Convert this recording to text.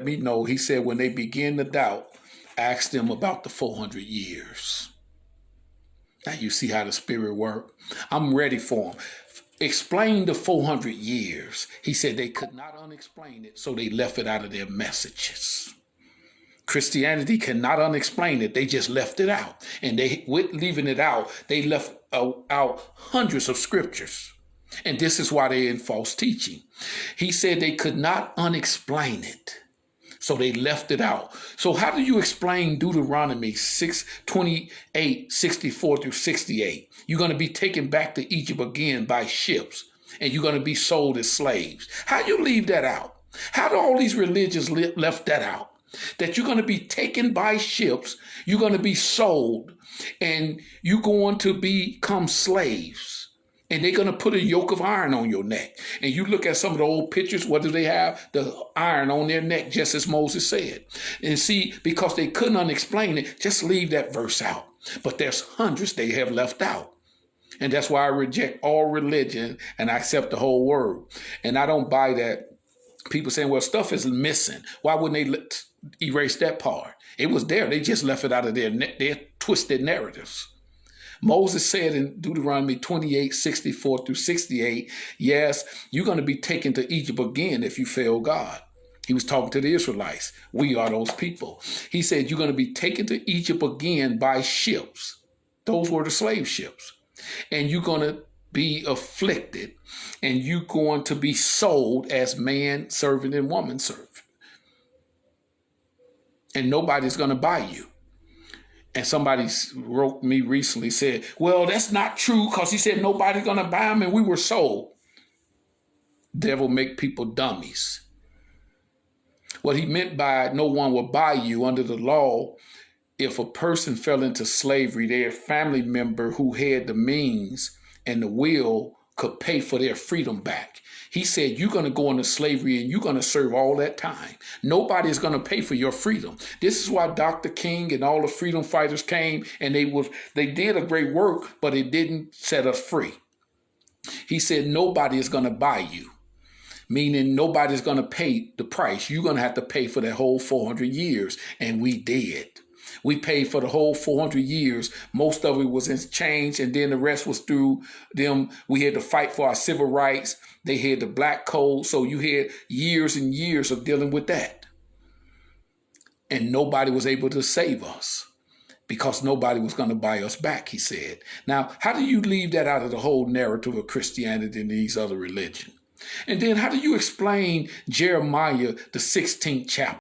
Me know, he said, when they begin to doubt, ask them about the 400 years. Now you see how the Spirit worked. I'm ready for him. Explain the 400 years. He said they could not unexplain it, so they left it out of their messages. Christianity cannot unexplain it. They just left it out. And they, with leaving it out, they left out hundreds of scriptures. And this is why they're in false teaching. He said they could not unexplain it. So they left it out. So how do you explain Deuteronomy 6:28, 64 through 68? You're going to be taken back to Egypt again by ships, and you're going to be sold as slaves. How do you leave that out? How do all these religions left that out? That you're going to be taken by ships, you're going to be sold, and you're going to become slaves. And they're going to put a yoke of iron on your neck. And you look at some of the old pictures, what do they have? The iron on their neck, just as Moses said. And see, because they couldn't unexplain it, just leave that verse out. But there's hundreds they have left out. And that's why I reject all religion and I accept the whole word. And I don't buy that. People saying, well, stuff is missing. Why wouldn't they erase that part? It was there. They just left it out of their twisted narratives. Moses said in Deuteronomy 28, 64 through 68, yes, you're going to be taken to Egypt again if you fail God. He was talking to the Israelites. We are those people. He said, you're going to be taken to Egypt again by ships. Those were the slave ships. And you're going to be afflicted, and you're going to be sold as man servant and woman servant. And nobody's going to buy you. And somebody wrote me recently, said, well, that's not true because he said nobody's going to buy them and we were sold. Devil make people dummies. What he meant by no one will buy you under the law, if a person fell into slavery, their family member who had the means and the will could pay for their freedom back. He said, you're going to go into slavery and you're going to serve all that time. Nobody's going to pay for your freedom. This is why Dr. King and all the freedom fighters came, and they did a great work, but it didn't set us free. He said, nobody is going to buy you, meaning nobody's going to pay the price. You're going to have to pay for that whole 400 years, and we did. We paid for the whole 400 years. Most of it was in change, and then the rest was through them. We had to fight for our civil rights. They had the black code, so you had years and years of dealing with that. And nobody was able to save us because nobody was going to buy us back, he said. Now, how do you leave that out of the whole narrative of Christianity and these other religions? And then how do you explain Jeremiah, the 16th chapter?